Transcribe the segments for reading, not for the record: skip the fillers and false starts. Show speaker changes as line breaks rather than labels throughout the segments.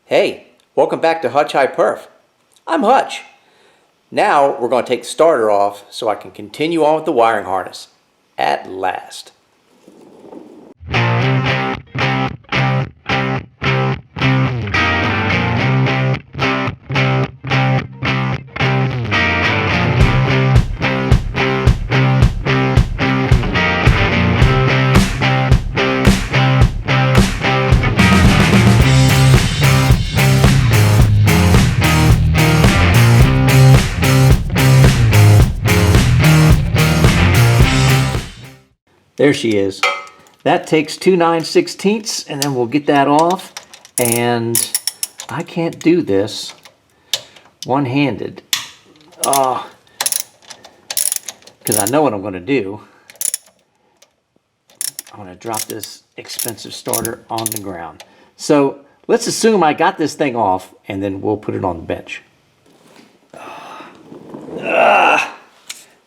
Hey, welcome back to Hutch High Perf. I'm Hutch. Now we're going to take the starter off so I can continue on with the wiring harness. At last. There she is. That takes 2 9/16, and then we'll get that off. And I can't do this one-handed. Because I know what I'm going to do. I'm going to drop this expensive starter on the ground. So let's assume I got this thing off, and then we'll put it on the bench.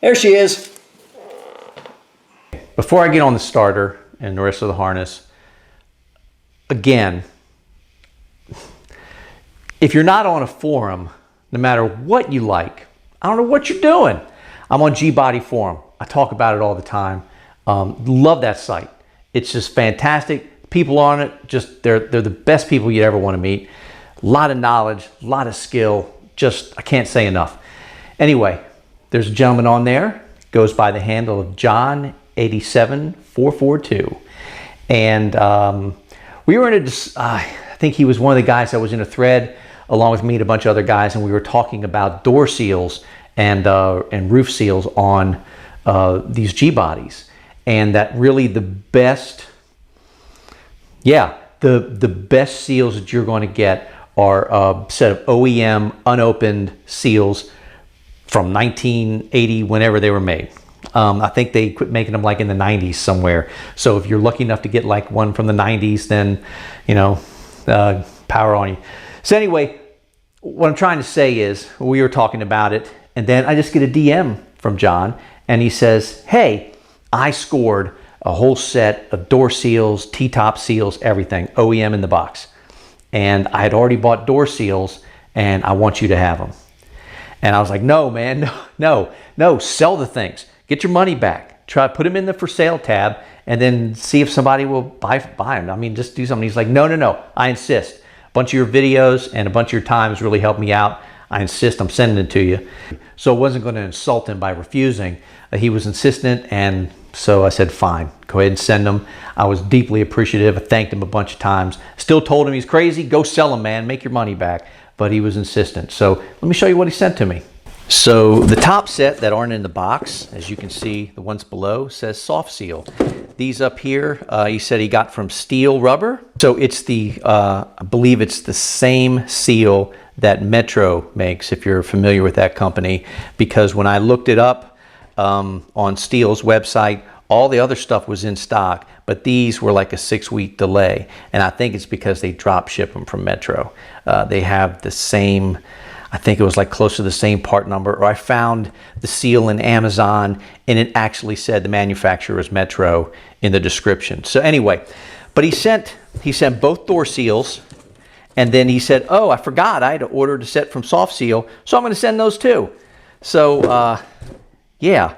There she is. Before I get on the starter and the rest of the harness, again, if you're not on a forum, no matter what you like, I don't know what you're doing. I'm on G-Body Forum. I talk about it all the time. Love that site. It's just fantastic. People on it, just they're the best people you'd ever want to meet. A lot of knowledge, a lot of skill. Just, I can't say enough. Anyway, there's a gentleman on there, goes by the handle of John87442. And we were in a, I think he was one of the guys that was in a thread along with me and a bunch of other guys, and we were talking about door seals and roof seals on these G-bodies. And that really the best, the best seals that you're going to get are a set of OEM unopened seals from 1980, whenever they were made. I think they quit making them like in the 90s somewhere. So if you're lucky enough to get like one from the 90s, then, you know, power on you. So anyway, what I'm trying to say is we were talking about it, and then I just get a DM from John, and he says, hey, I scored a whole set of door seals, T-top seals, everything, OEM in the box. And I had already bought door seals, and I want you to have them. And I was like, no, man, no, sell the things. Get your money back. Put them in the for sale tab, and then see if somebody will buy them. I mean, just do something. He's like, no, I insist. A bunch of your videos and a bunch of your time has really helped me out. I insist, I'm sending it to you. So I wasn't going to insult him by refusing. He was insistent, and so I said, fine, go ahead and send them. I was deeply appreciative. I thanked him a bunch of times. Still told him he's crazy. Go sell them, man. Make your money back. But he was insistent. So let me show you what he sent to me. So the top set that aren't in the box, as you can see, the ones below, says soft seal. These up here, he said he got from Steel Rubber. So it's the, I believe it's the same seal that Metro makes, if you're familiar with that company, because when I looked it up on Steel's website, all the other stuff was in stock, but these were like a 6-week delay. And I think it's because they drop ship them from Metro. They have the same, I think it was like close to the same part number, or I found the seal in Amazon and it actually said the manufacturer is Metro in the description. So anyway, but he sent both door seals, and then he said, oh, I forgot I had ordered a set from Soft Seal, so I'm going to send those too. So yeah,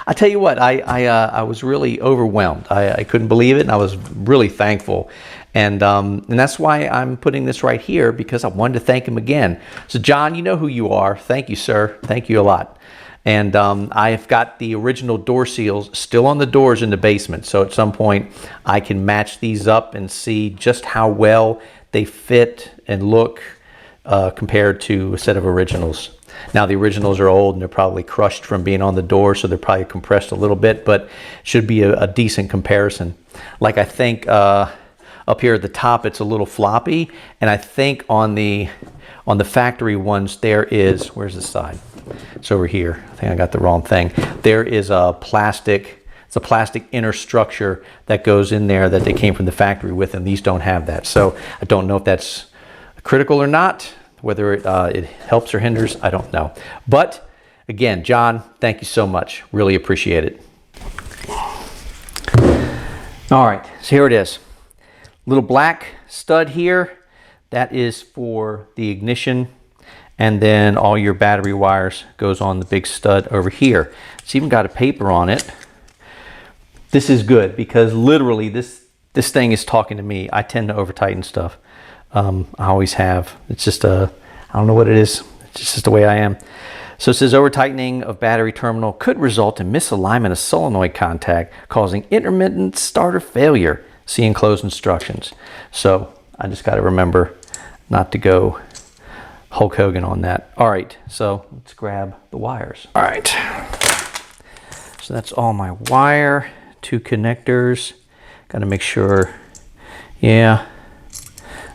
I tell you what, I was really overwhelmed. I couldn't believe it, and I was really thankful. And that's why I'm putting this right here, because I wanted to thank him again. So John, you know who you are. Thank you, sir. Thank you a lot. And I've got the original door seals still on the doors in the basement. So at some point I can match these up and see just how well they fit and look compared to a set of originals. Now the originals are old and they're probably crushed from being on the door, so they're probably compressed a little bit, but should be a decent comparison. Like I think up here at the top it's a little floppy, and I think on the factory ones there is, where's the side? It's over here. I think I got the wrong thing. There is a plastic, it's a plastic inner structure that goes in there that they came from the factory with, and these don't have that. So I don't know if that's critical or not. Whether it helps or hinders, I don't know. But again, John, thank you so much. Really appreciate it. All right, so here it is. Little black stud here. That is for the ignition, and then all your battery wires goes on the big stud over here. It's even got a paper on it. This is good because literally this thing is talking to me. I tend to over tighten stuff. I always have. It's just I don't know what it is. It's just the way I am. So it says over tightening of battery terminal could result in misalignment of solenoid contact, causing intermittent starter failure. See enclosed instructions. So I just got to remember not to go Hulk Hogan on that. All right, so let's grab the wires. All right, so that's all my wire, 2 connectors. Got to make sure, yeah,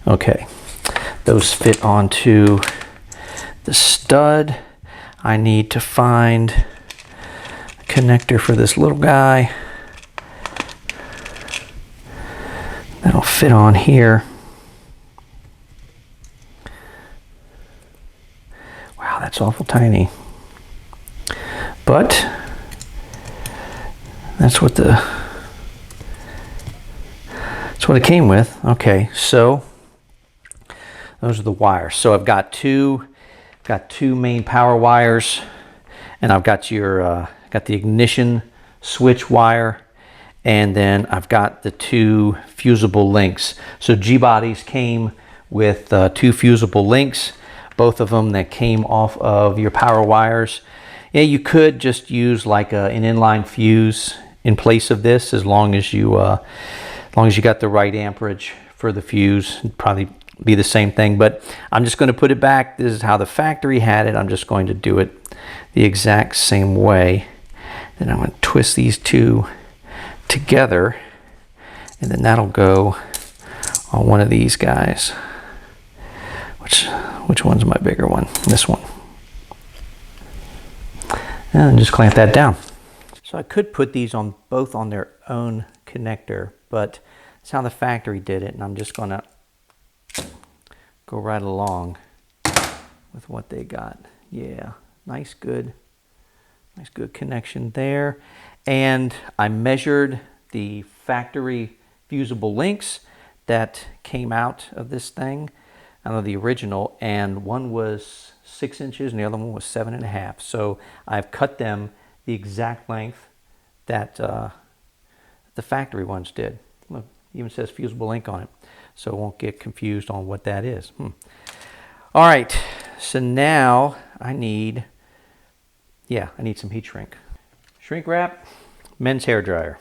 okay. Those fit onto the stud. I need to find a connector for this little guy. That'll fit on here. Wow, that's awful tiny. But that's what it came with. Okay, so those are the wires. So I've got two main power wires, and I've got got the ignition switch wire, and then I've got the 2 fusible links. So G-Bodies came with 2 fusible links, both of them that came off of your power wires. Yeah, you could just use like an inline fuse in place of this, as long as you got the right amperage for the fuse. It'd probably be the same thing, but I'm just going to put it back. This is how the factory had it. I'm just going to do it the exact same way. Then I'm going to twist these 2 together, and then that'll go on one of these guys. Which one's my bigger one? This one. And just clamp that down. So I could put these on both on their own connector, but that's how the factory did it, and I'm just gonna go right along with what they got. Yeah, nice good connection there. And I measured the factory fusible links that came out of this thing, out of the original, and one was 6 inches and the other one was 7.5. So I've cut them the exact length that the factory ones did. Look, it even says fusible link on it, so it won't get confused on what that is. All right, so now I need some heat shrink. Shrink wrap, men's hair dryer.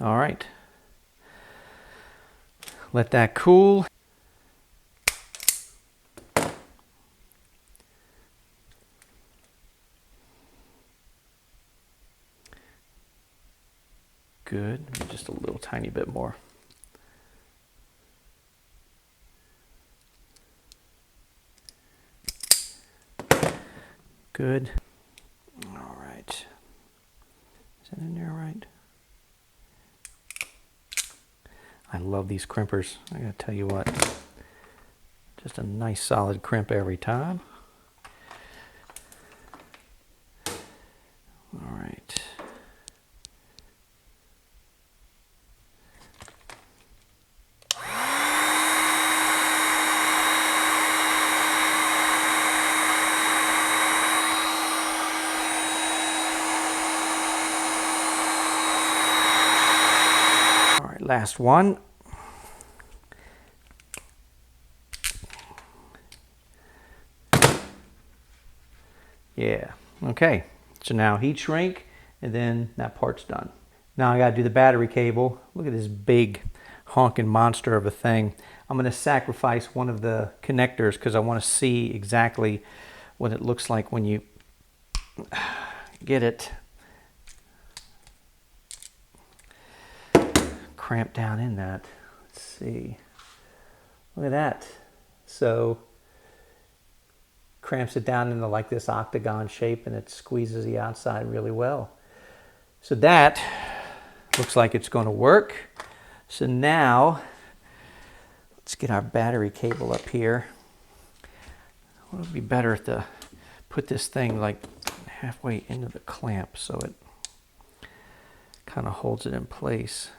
All right, let that cool. Good, just a little tiny bit more. Good. All right, is that in there right? I love these crimpers. I gotta tell you what, just a nice solid crimp every time. All right. All right, last one. Yeah, okay. So now heat shrink, and then that part's done. Now I gotta do the battery cable. Look at this big honking monster of a thing. I'm gonna sacrifice one of the connectors because I wanna see exactly what it looks like when you get it cramped down in that. Let's see. Look at that. So cramps it down into like this octagon shape, and it squeezes the outside really well. So that looks like it's going to work. So now, let's get our battery cable up here. It would be better to put this thing like halfway into the clamp so it kind of holds it in place.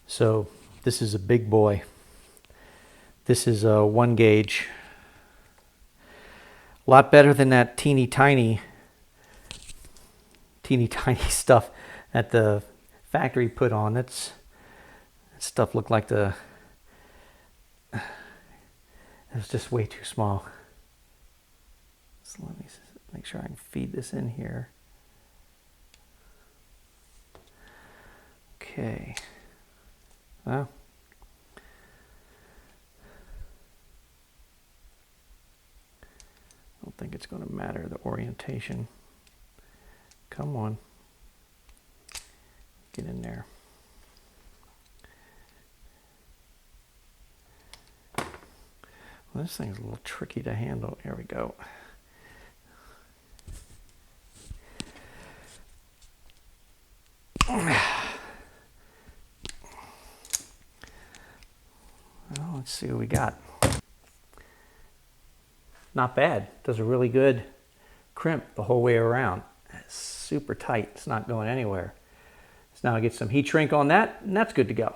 So this is a big boy. This is a 1 gauge. A lot better than that teeny tiny stuff that the factory put on. That stuff looked like it was just way too small. So let me make sure I can feed this in here. Okay. Well, I don't think it's going to matter the orientation. Come on. Get in there. Well, this thing's a little tricky to handle. Here we go. Well, let's see what we got. Not bad. Does a really good crimp the whole way around. It's super tight. It's not going anywhere. So now I get some heat shrink on that, and that's good to go.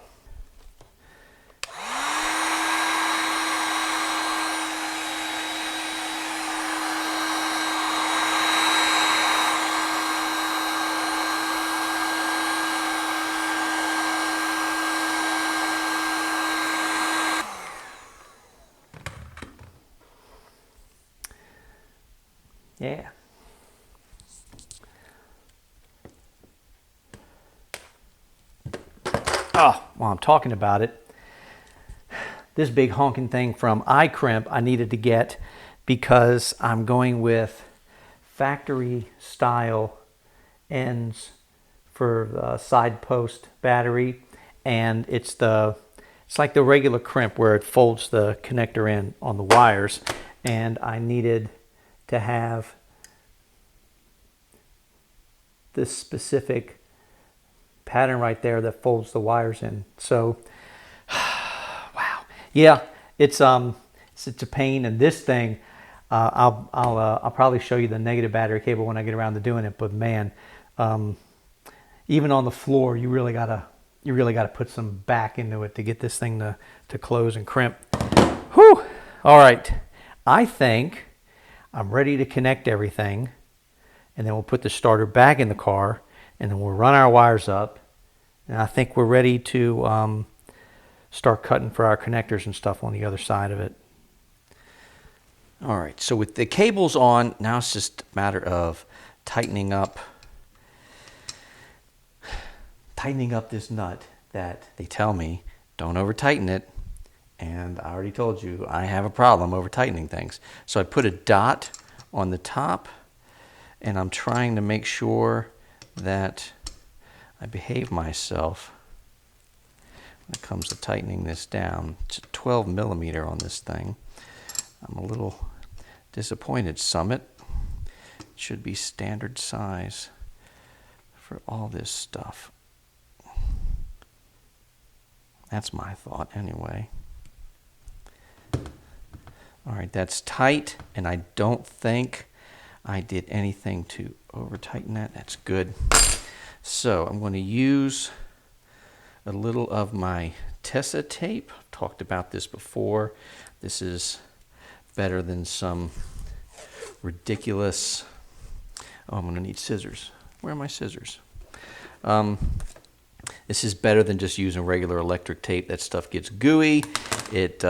Yeah. Oh, while I'm talking about it, this big honking thing from iCrimp I needed to get because I'm going with factory style ends for the side post battery, and it's like the regular crimp where it folds the connector in on the wires, and I needed to have this specific pattern right there that folds the wires in. So wow, yeah, it's a pain. And this thing, I'll probably show you the negative battery cable when I get around to doing it. But man, even on the floor, you really gotta put some back into it to get this thing to close and crimp. Whew. All right, I think I'm ready to connect everything, and then we'll put the starter back in the car, and then we'll run our wires up, and I think we're ready to start cutting for our connectors and stuff on the other side of it. All right, so with the cables on, now it's just a matter of tightening up this nut that they tell me don't over tighten it. And I already told you I have a problem over tightening things. So I put a dot on the top, and I'm trying to make sure that I behave myself when it comes to tightening this down. It's a 12 millimeter on this thing. I'm a little disappointed, Summit. It should be standard size for all this stuff. That's my thought anyway. All right, that's tight, and I don't think I did anything to over tighten that. That's good. So I'm going to use a little of my Tesa tape. I've talked about this before. This is better than some ridiculous, oh, I'm going to need scissors. Where are my scissors? This is better than just using regular electric tape. That stuff gets gooey. It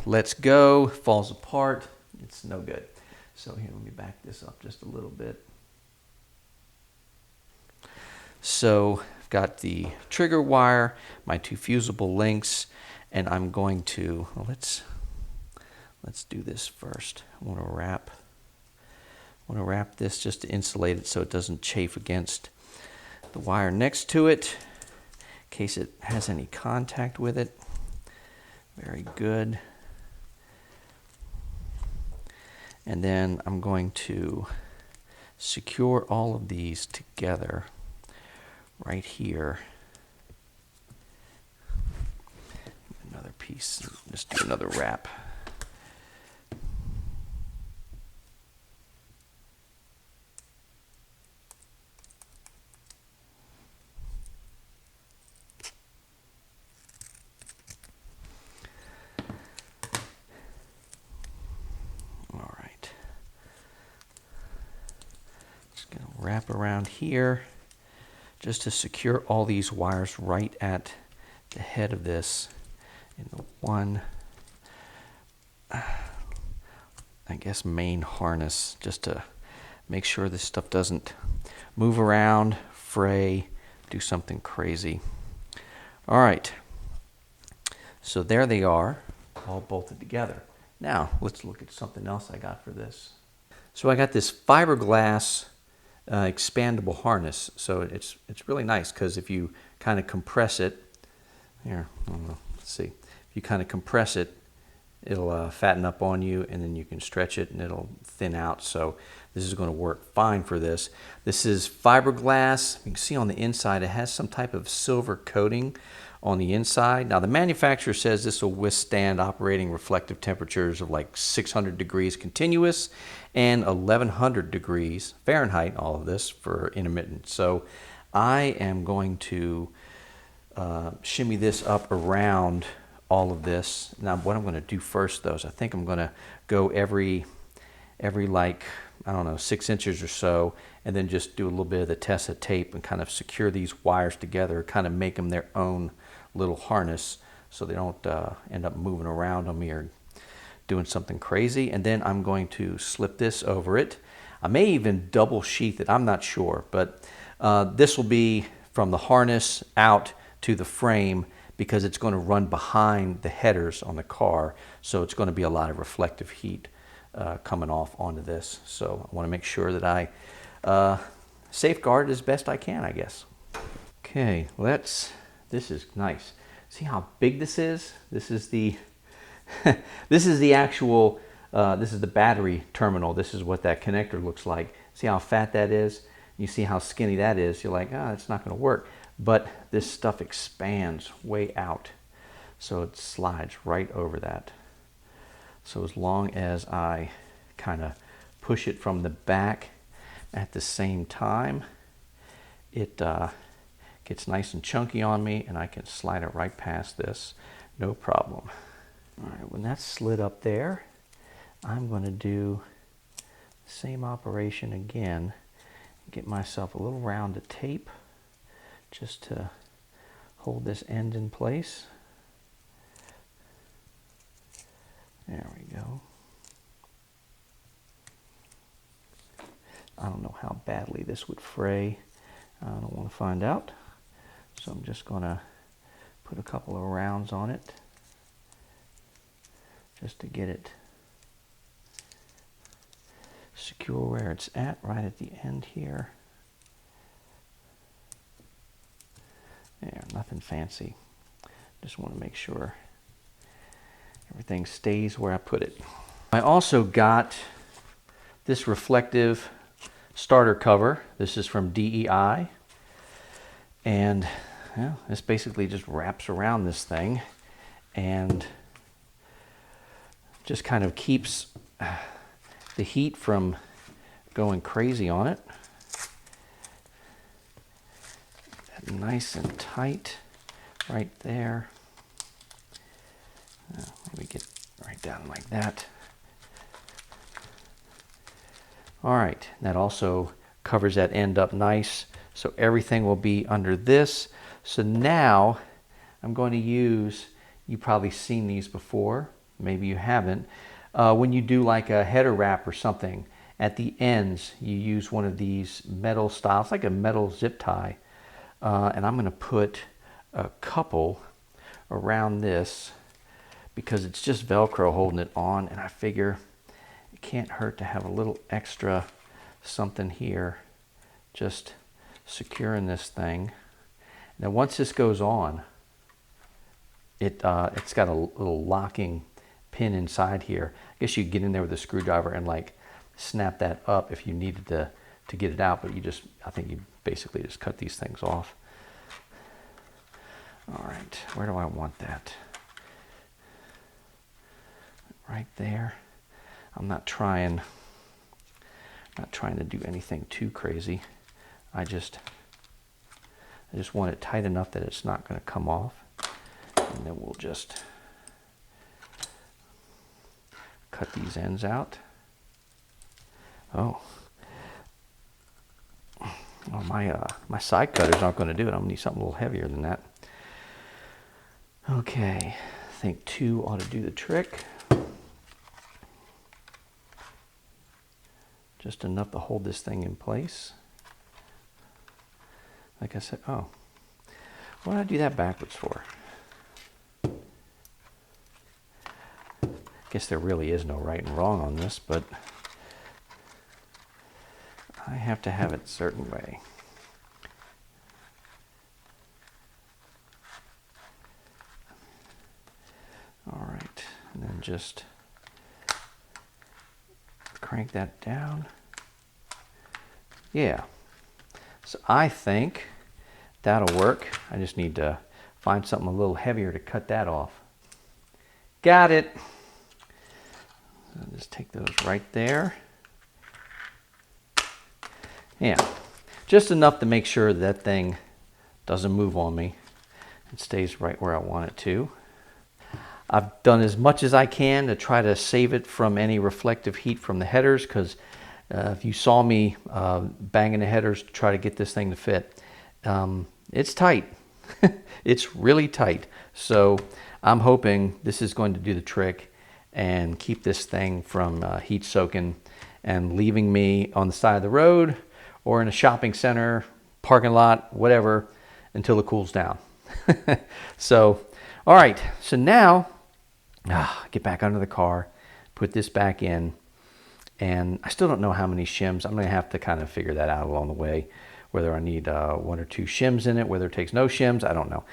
lets go, falls apart. It's no good. So here, let me back this up just a little bit. So I've got the trigger wire, my 2 fusible links, and I'm going to, well, let's do this first. I want to wrap this just to insulate it so it doesn't chafe against the wire next to it in case it has any contact with it. Very good. And then I'm going to secure all of these together right here. Another piece, just do another wrap. Wrap around here just to secure all these wires right at the head of this in the one, I guess, main harness, just to make sure this stuff doesn't move around, fray, do something crazy. All right, so there they are, all bolted together. Now let's look at something else I got for this. So I got this fiberglass expandable harness. So it's really nice because if you kind of compress it, here, I don't know, let's see. If you kind of compress it, it'll fatten up on you, and then you can stretch it and it'll thin out. So this is going to work fine for this. This is fiberglass. You can see on the inside it has some type of silver coating on the inside. Now the manufacturer says this will withstand operating reflective temperatures of like 600 degrees continuous and 1100 degrees Fahrenheit, all of this for intermittent. So I am going to shimmy this up around all of this. Now what I'm going to do first though is I think I'm going to go every like, I don't know, 6 inches or so, and then just do a little bit of the Tesa tape and kind of secure these wires together, kind of make them their own little harness so they don't end up moving around on me or doing something crazy. And then I'm going to slip this over it. I may even double sheath it, I'm not sure, but this will be from the harness out to the frame because it's going to run behind the headers on the car, so it's going to be a lot of reflective heat coming off onto this. So I want to make sure that I safeguard it as best I can, I guess. Okay, this is nice. See how big this is? This is the this is the actual this is the battery terminal. This is what that connector looks like. See how fat that is? You see how skinny that is. You're like, it's not going to work. But this stuff expands way out, so it slides right over that. So as long as I kind of push it from the back at the same time, it gets nice and chunky on me, and I can slide it right past this, no problem. All right, when that's slid up there, I'm going to do the same operation again. Get myself a little round of tape just to hold this end in place. There we go. I don't know how badly this would fray. I don't want to find out. So I'm just going to put a couple of rounds on it just to get it secure where it's at, right at the end here. There, nothing fancy. Just want to make sure everything stays where I put it. I also got this reflective starter cover. This is from DEI. And this basically just wraps around this thing and just kind of keeps the heat from going crazy on it. Nice and tight right there. Maybe get right down like that. All right, that also covers that end up nice, so everything will be under this. So now I'm going to use, you've probably seen these before, maybe you haven't. When you do like a header wrap or something, at the ends you use one of these metal styles, like a metal zip tie. And I'm going to put a couple around this because it's just Velcro holding it on, and I figure it can't hurt to have a little extra something here just securing this thing. Now once this goes on, it's got a little locking pin inside here. I guess you get in there with a screwdriver and like snap that up if you needed to get it out, but I think you basically just cut these things off. All right, where do I want that? Right there. I'm not trying to do anything too crazy. I just want it tight enough that it's not going to come off. And then we'll just cut these ends out. Oh, well, my side cutters aren't going to do it. I'm going to need something a little heavier than that. Okay, I think 2 ought to do the trick. Just enough to hold this thing in place. Like I said, oh, what did I do that backwards for? Guess there really is no right and wrong on this, but I have to have it a certain way. All right, and then just crank that down. Yeah, so I think that'll work. I just need to find something a little heavier to cut that off. Got it. So just take those right there. Yeah, just enough to make sure that thing doesn't move on me. It stays right where I want it to. I've done as much as I can to try to save it from any reflective heat from the headers, because if you saw me banging the headers to try to get this thing to fit, it's tight. It's really tight. So I'm hoping this is going to do the trick and keep this thing from heat soaking and leaving me on the side of the road or in a shopping center, parking lot, whatever, until it cools down. So, all right, so now get back under the car, put this back in, and I still don't know how many shims. I'm going to have to kind of figure that out along the way, whether I need 1 or 2 shims in it, whether it takes no shims, I don't know.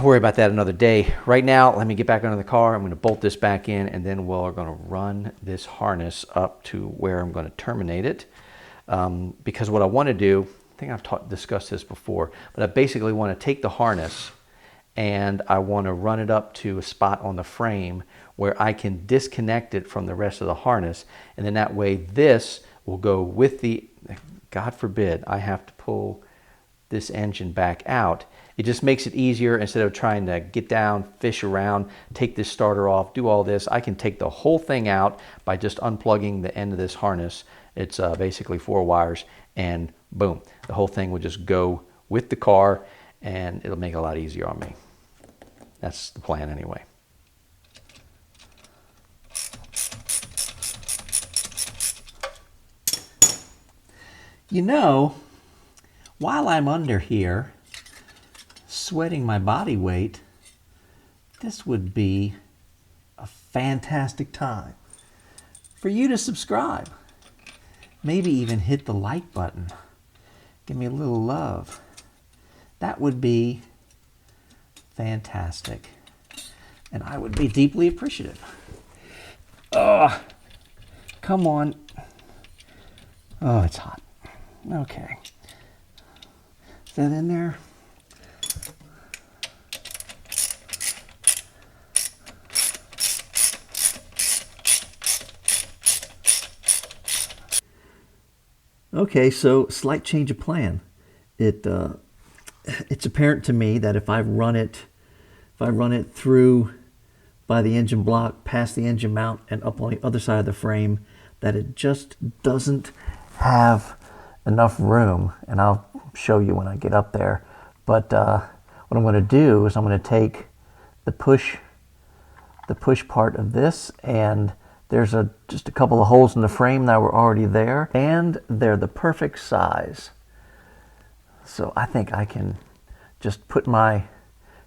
Worry about that another day. Right now, let me get back under the car. I'm going to bolt this back in, and then we're going to run this harness up to where I'm going to terminate it. Because what I want to do, I think I've discussed this before, but I basically want to take the harness and I want to run it up to a spot on the frame where I can disconnect it from the rest of the harness, and then that way this will go with the, God forbid I have to pull this engine back out. It just makes it easier. Instead of trying to get down, fish around, take this starter off, do all this, I can take the whole thing out by just unplugging the end of this harness. It's basically 4 wires, and boom, the whole thing will just go with the car, and it'll make it a lot easier on me. That's the plan anyway. You know, while I'm under here sweating my body weight, this would be a fantastic time for you to subscribe. Maybe even hit the like button. Give me a little love. That would be fantastic. And I would be deeply appreciative. Oh, come on. Oh, it's hot. Okay. Is that in there? Okay, so slight change of plan. It's apparent to me that if I run it through by the engine block, past the engine mount, and up on the other side of the frame, that it just doesn't have enough room. And I'll show you when I get up there. But what I'm going to do is I'm going to take the push part of this, and there's just a couple of holes in the frame that were already there, and they're the perfect size. So I think I can just put my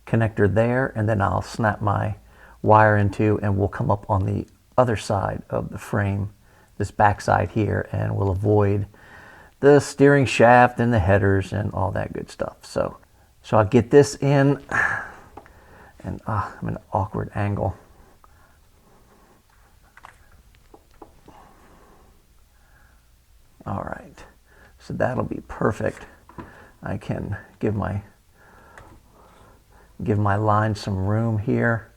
connector there, and then I'll snap my wire into, and we'll come up on the other side of the frame, this back side here, and we'll avoid the steering shaft and the headers and all that good stuff. So I'll get this in, and I'm in an awkward angle. All right, so that'll be perfect. I can give my line some room here.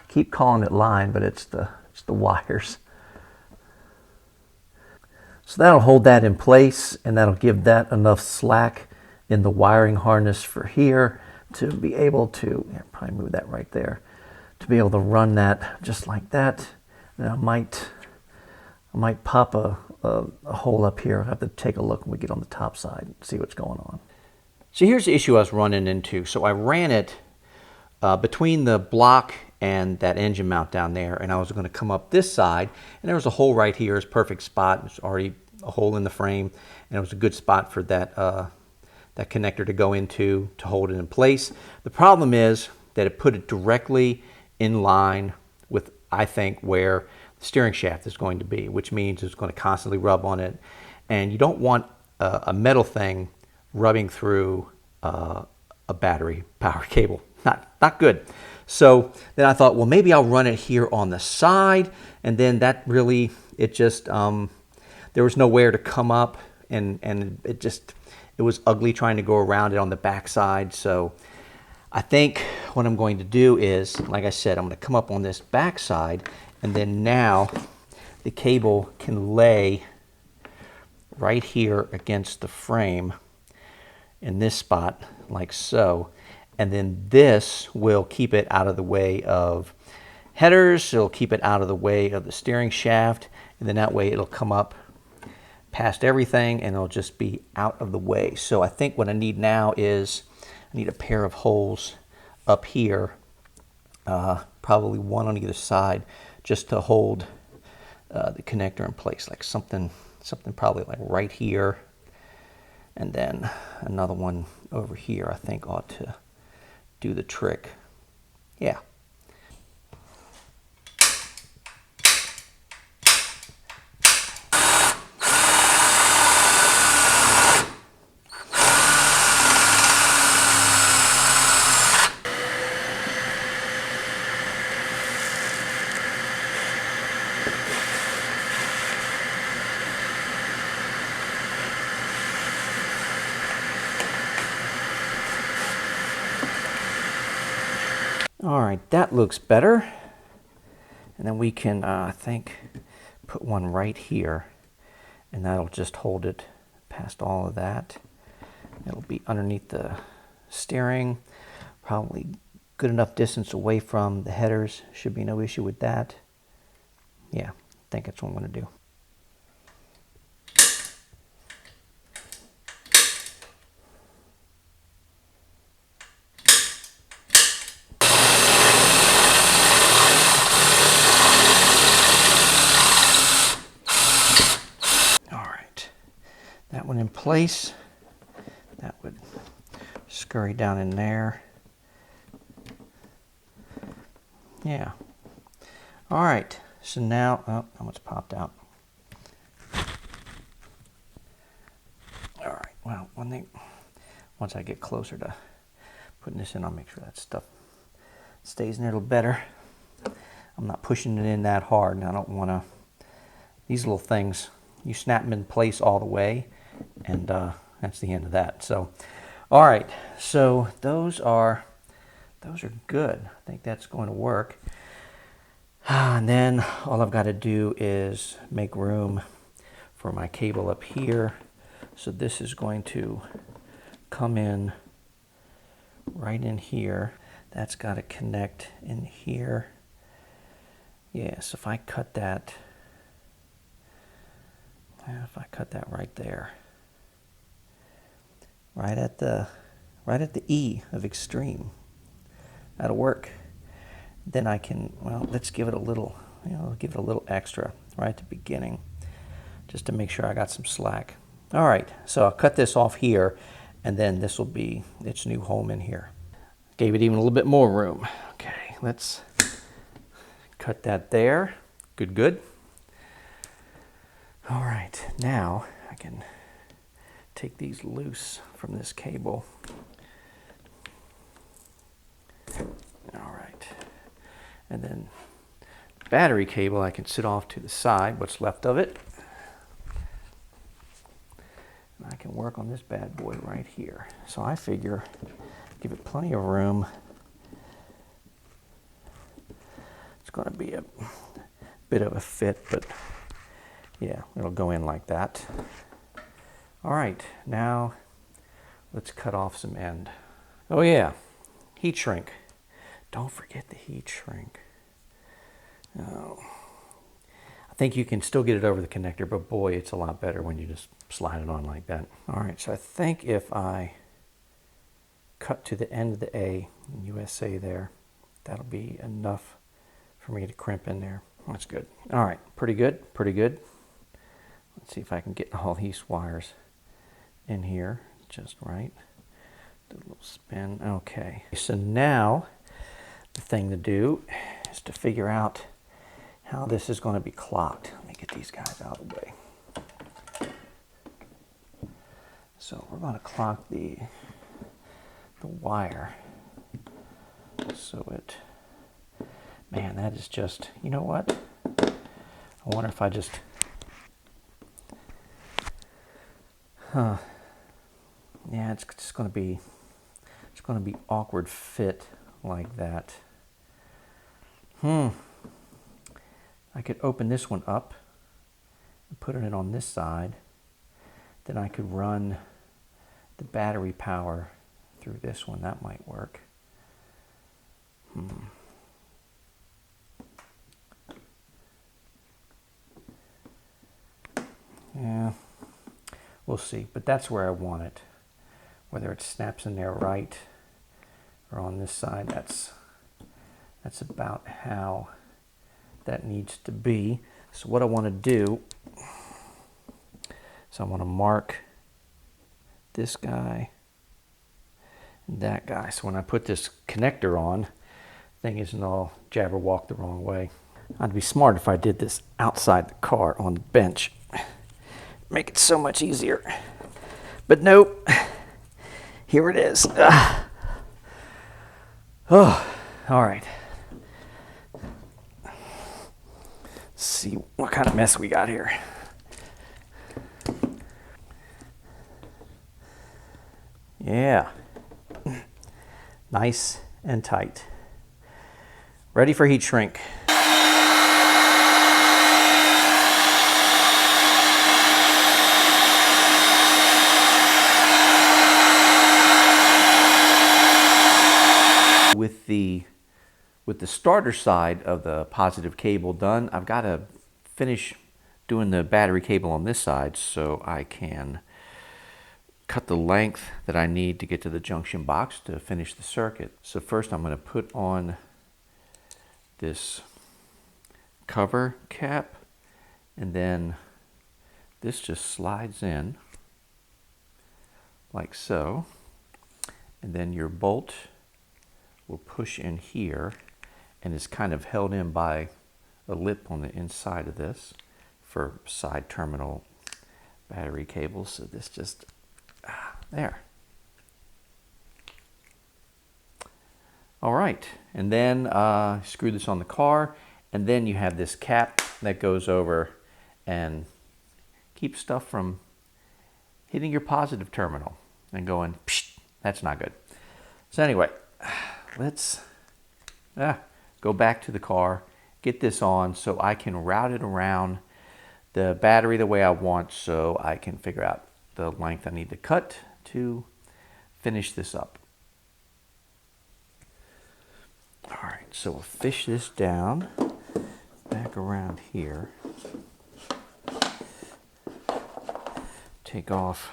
Keep calling it line, but it's the wires. So that'll hold that in place, and that'll give that enough slack in the wiring harness for here to be able to, probably move that right there, to be able to run that just like that. And I might pop a hole up here. I'll have to take a look when we get on the top side and see what's going on. So here's the issue I was running into. So I ran it between the block and that engine mount down there, and I was going to come up this side, and there was a hole right here. It's a perfect spot. There's already a hole in the frame, and it was a good spot for that that connector to go into to hold it in place. The problem is that it put it directly in line with, I think, where the steering shaft is going to be, which means it's going to constantly rub on it, and you don't want a metal thing rubbing through a battery power cable. Not good. So then I thought, well, maybe I'll run it here on the side, and then that really, it just, there was nowhere to come up, and it was ugly trying to go around it on the back side. So I think what I'm going to do is, like I said, I'm going to come up on this back side, and then now the cable can lay right here against the frame in this spot, like so. And then this will keep it out of the way of headers. It'll keep it out of the way of the steering shaft. And then that way it'll come up past everything and it'll just be out of the way. So I think what I need now is I need a pair of holes up here, probably one on either side, just to hold the connector in place, like something probably like right here. And then another one over here I think ought to do the trick. Yeah. All right, that looks better. And then we can, I think, put one right here, and that'll just hold it past all of that. It'll be underneath the steering, probably good enough distance away from the headers. Should be no issue with that. Yeah, I think that's what I'm going to do. That one in place. That would scurry down in there. Yeah. All right. So now, oh, that one's popped out. All right. Well, one thing, once I get closer to putting this in, I'll make sure that stuff stays in there a little better. I'm not pushing it in that hard, and I don't want to, these little things, you snap them in place all the way, and that's the end of that. So, all right, so those are good. I think that's going to work. And then all I've got to do is make room for my cable up here. So this is going to come in right in here. That's got to connect in here. Yes, if I cut that, right there, right at the E of extreme, that'll work. Then I can, well, let's give it a little, give it a little extra right at the beginning, just to make sure I got some slack. All right, so I'll cut this off here, and then this will be its new home in here. Gave it even a little bit more room. Okay, let's cut that there. Good. All right, now I can take these loose from this cable. All right, and then battery cable I can sit off to the side, what's left of it. can work on this bad boy right here. So I figure give it plenty of room. It's going to be a bit of a fit, but yeah, it'll go in like that. All right, now let's cut off some end. Oh yeah, heat shrink. Don't forget the heat shrink. Oh. I think you can still get it over the connector, but boy, it's a lot better when you just slide it on like that. All right, so I think if I cut to the end of the A in USA there, that'll be enough for me to crimp in there. That's good. All right, pretty good, pretty good. Let's see if I can get all these wires in here just right. Do a little spin. Okay, so now the thing to do is to figure out how this is going to be clocked. Let me get these guys out of the way. So we're going to clock the wire so it, man, that is just, you know what? I wonder if I just, yeah, it's just going to be, it's going to be awkward fit like that. I could open this one up and put it on this side. Then I could run the battery power through this one. That might work. Yeah, we'll see. But that's where I want it. Whether it snaps in there right or on this side, that's about how that needs to be. So what I want to do, so I want to mark this guy and that guy. So when I put this connector on, thing isn't all jabberwock the wrong way. I'd be smart if I did this outside the car on the bench. Make it so much easier. But nope. Here it is. Oh, all right. Let's see what kind of mess we got here. Yeah. Nice and tight. Ready for heat shrink. With the starter side of the positive cable done, I've got to finish doing the battery cable on this side so I can cut the length that I need to get to the junction box to finish the circuit. So first I'm going to put on this cover cap, and then this just slides in like so, and then your bolt will push in here and is kind of held in by a lip on the inside of this for side terminal battery cables. So this just, there. All right, and then screw this on the car, and then you have this cap that goes over and keeps stuff from hitting your positive terminal and going, psh, that's not good. So anyway, let's go back to the car, get this on so I can route it around the battery the way I want, so I can figure out the length I need to cut to finish this up. All right, so we'll fish this down back around here. Take off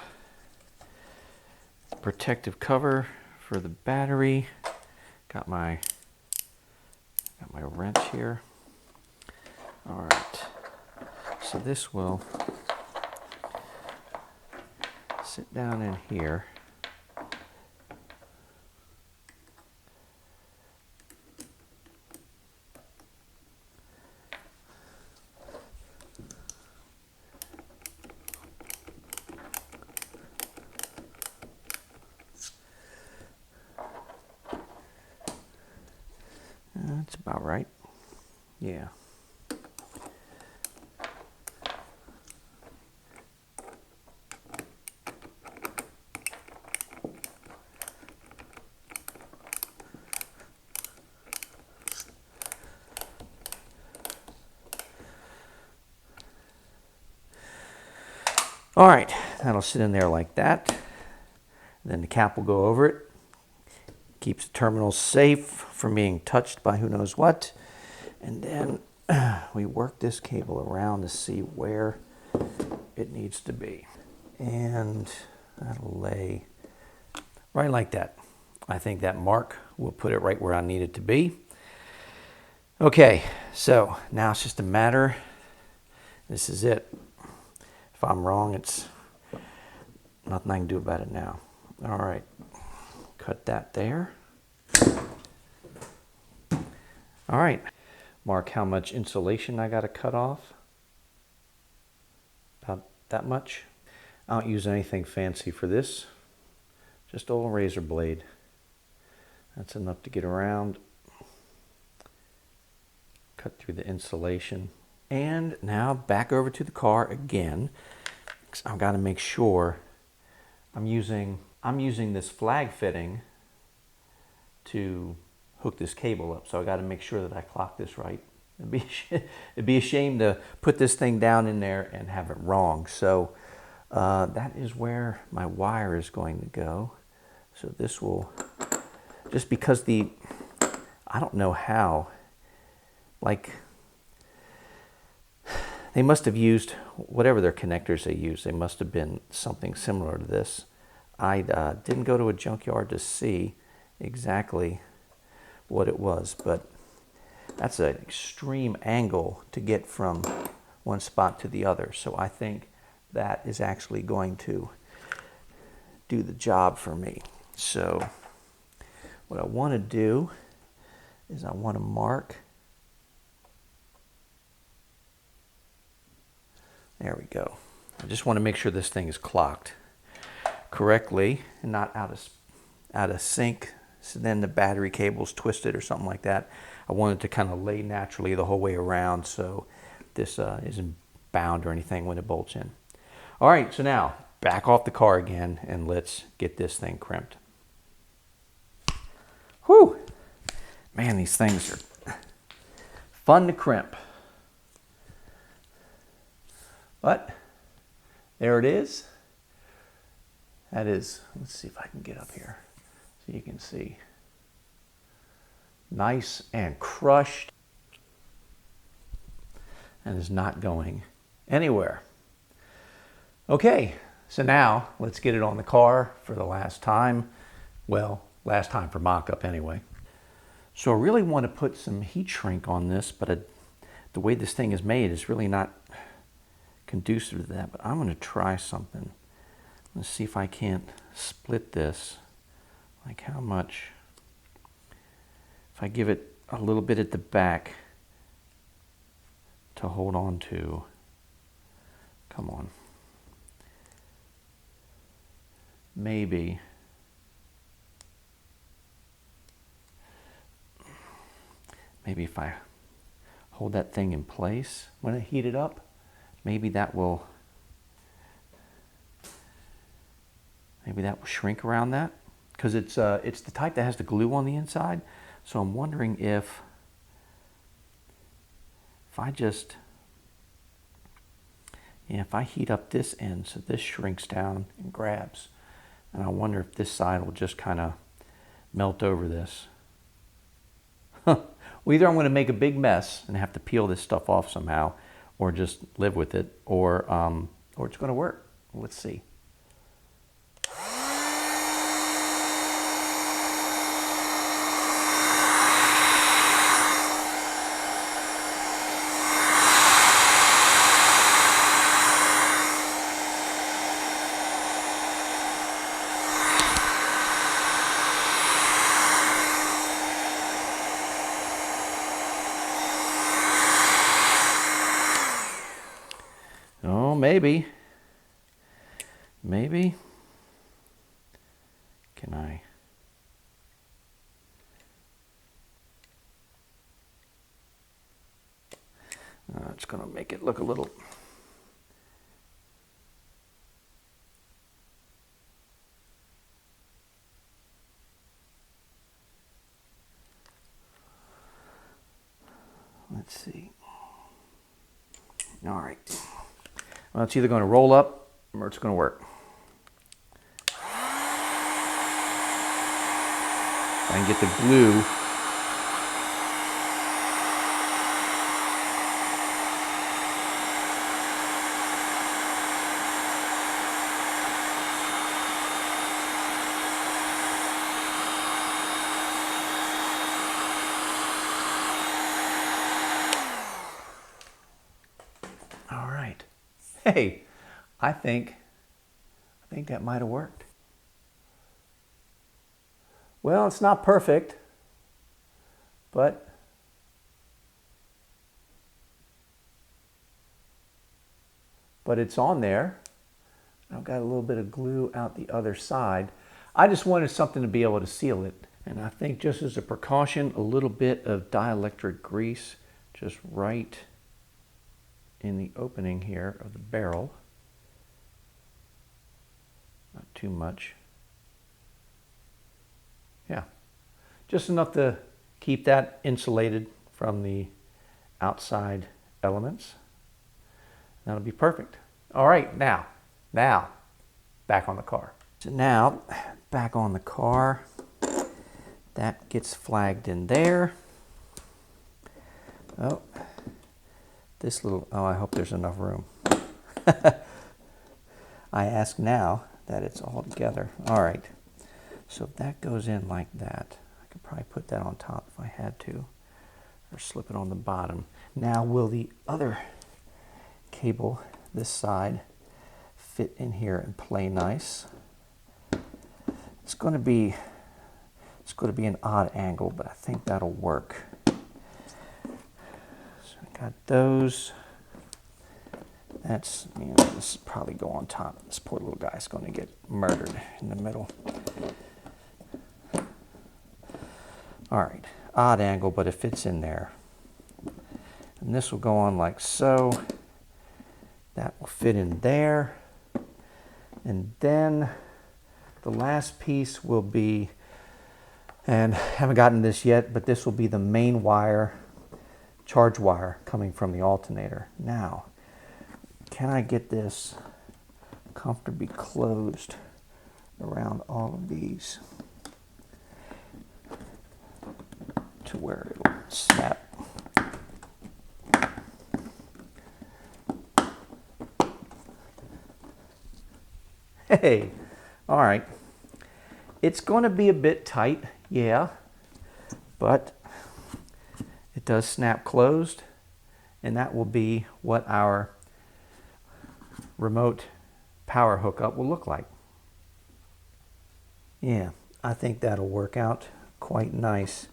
the protective cover for the battery. Got my wrench here. All right, so this will sit down in here. That's about right. Yeah. All right, that'll sit in there like that. Then the cap will go over it. Keeps the terminal safe from being touched by who knows what. And then we work this cable around to see where it needs to be. And that'll lay right like that. I think that mark will put it right where I need it to be. Okay, so now it's just a matter, this is it. If I'm wrong, it's nothing I can do about it now. All right, cut that there. All right, mark how much insulation I got to cut off. About that much. I don't use anything fancy for this, just old razor blade. That's enough to get around. Cut through the insulation. And now back over to the car again. I've got to make sure I'm using this flag fitting to hook this cable up. So I got to make sure that I clock this right. It'd be a shame to put this thing down in there and have it wrong. So that is where my wire is going to go. So this will, just because I don't know how, like, they must have used, whatever their connectors they used, they must have been something similar to this. I didn't go to a junkyard to see exactly what it was, but that's an extreme angle to get from one spot to the other. So I think that is actually going to do the job for me. So what I want to do is I want to mark. There we go. I just want to make sure this thing is clocked correctly and not out of sync. So then the battery cable's twisted or something like that. I want it to kind of lay naturally the whole way around, so this isn't bound or anything when it bolts in. All right, so now back off the car again and let's get this thing crimped. Whew! Man, these things are fun to crimp. But there it is. That is, let's see if I can get up here so you can see. Nice and crushed and is not going anywhere. Okay, so now let's get it on the car for the last time. Well, last time for mock-up anyway. So I really want to put some heat shrink on this, but the way this thing is made is really not conducive to that. But I'm going to try something. Let's see if I can't split this. Like how much? If I give it a little bit at the back to hold on to. Come on. Maybe. Maybe if I hold that thing in place when I heat it up, maybe that will shrink around that, because it's the type that has the glue on the inside. So I'm wondering if I just, if I heat up this end so this shrinks down and grabs, and I wonder if this side will just kind of melt over this. Well, either I'm going to make a big mess and have to peel this stuff off somehow, or just live with it, or it's going to work. Let's see. Oh, maybe. Can I? It's going to make it look a little. Let's see. All right. Well, it's either going to roll up Remember, it's going to work. If I can get the glue. All right. Hey, I think that might have worked. Well, it's not perfect, but it's on there. I've got a little bit of glue out the other side. I just wanted something to be able to seal it. And I think just as a precaution, a little bit of dielectric grease just right in the opening here of the barrel. Not too much. Yeah, just enough to keep that insulated from the outside elements. That'll be perfect. All right, now, back on the car. So now, back on the car. That gets flagged in there. Oh, this little, oh, I hope there's enough room. I ask now that it's all together. All right, so if that goes in like that, I could probably put that on top if I had to, or slip it on the bottom. Now, will the other cable, this side, fit in here and play nice? It's going to be an odd angle, but I think that'll work. So I got those. That's, you know, this will probably go on top. This poor little guy's going to get murdered in the middle. All right, odd angle, but it fits in there. And this will go on like so. That will fit in there. And then the last piece will be, and I haven't gotten this yet, but this will be the main wire, charge wire coming from the alternator. Now, can I get this comfortably closed around all of these to where it'll snap? Hey, all right. It's going to be a bit tight, yeah, but it does snap closed, and that will be what our remote power hookup will look like. Yeah, I think that'll work out quite nice.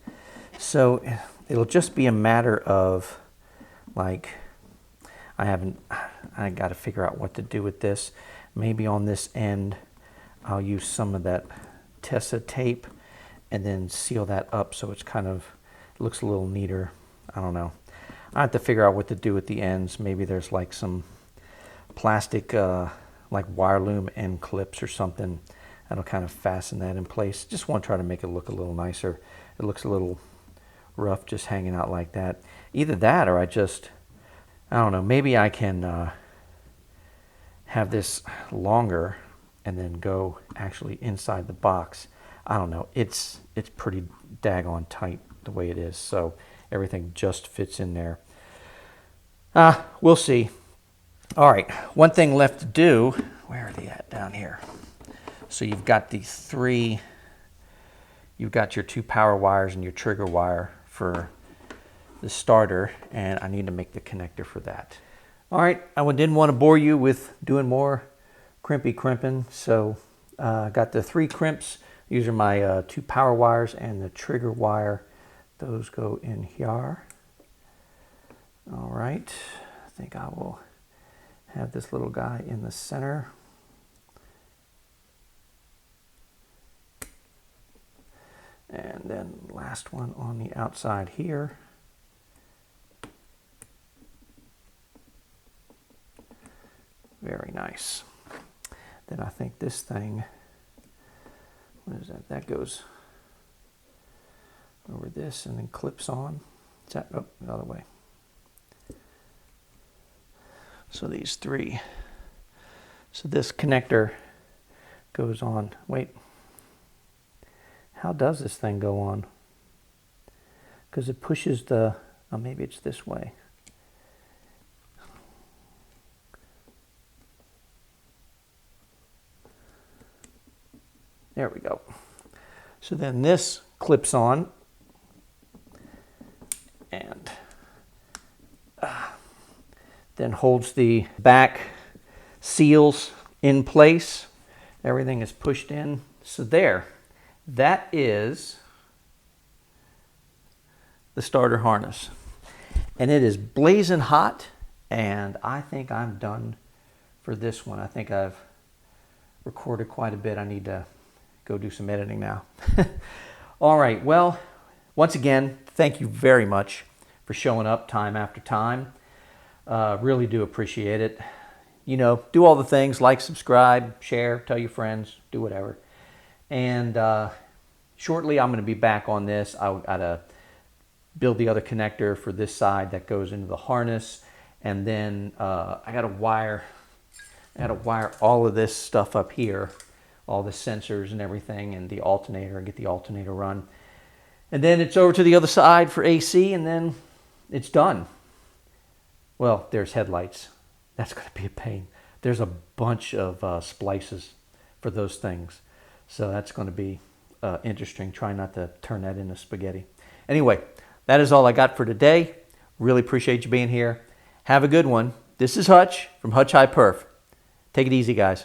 So it'll just be a matter of, like, I got to figure out what to do with this. Maybe on this end, I'll use some of that Tesa tape and then seal that up so it's kind of, it looks a little neater. I don't know. I have to figure out what to do at the ends. Maybe there's like some plastic, like wire loom end clips or something that'll kind of fasten that in place. Just want to try to make it look a little nicer. It looks a little rough just hanging out like that. Either that or I don't know, maybe I can have this longer and then go actually inside the box. I don't know. It's pretty daggone tight the way it is, so everything just fits in there. We'll see. All right, one thing left to do. Where are they at down here? So you've got the three, you've got your two power wires and your trigger wire for the starter, and I need to make the connector for that. All right, I didn't want to bore you with doing more crimping, so I got the 3 crimps. These are my 2 power wires and the trigger wire. Those go in here. All right, I think I will have this little guy in the center. And then last one on the outside here. Very nice. Then I think this thing, what is that? That goes over this and then clips on. Is that, oh, the other way. So these 3 So this connector goes on. Wait, how does this thing go on? Because it pushes the, oh, maybe it's this way. There we go. So then this clips on and then holds the back seals in place. Everything is pushed in. So there, that is the starter harness. And it is blazing hot, and I think I'm done for this one. I think I've recorded quite a bit. I need to go do some editing now. All right, well, once again, thank you very much for showing up time after time. Really do appreciate it. You know, do all the things, like, subscribe, share, tell your friends, do whatever. And shortly I'm going to be back on this. I got to build the other connector for this side that goes into the harness. And then I got to wire all of this stuff up here, all the sensors and everything, and the alternator, and get the alternator run. And then it's over to the other side for AC, and then it's done. Well, there's headlights. That's going to be a pain. There's a bunch of splices for those things. So that's going to be interesting. Try not to turn that into spaghetti. Anyway, that is all I got for today. Really appreciate you being here. Have a good one. This is Hutch from Hutch High Perf. Take it easy, guys.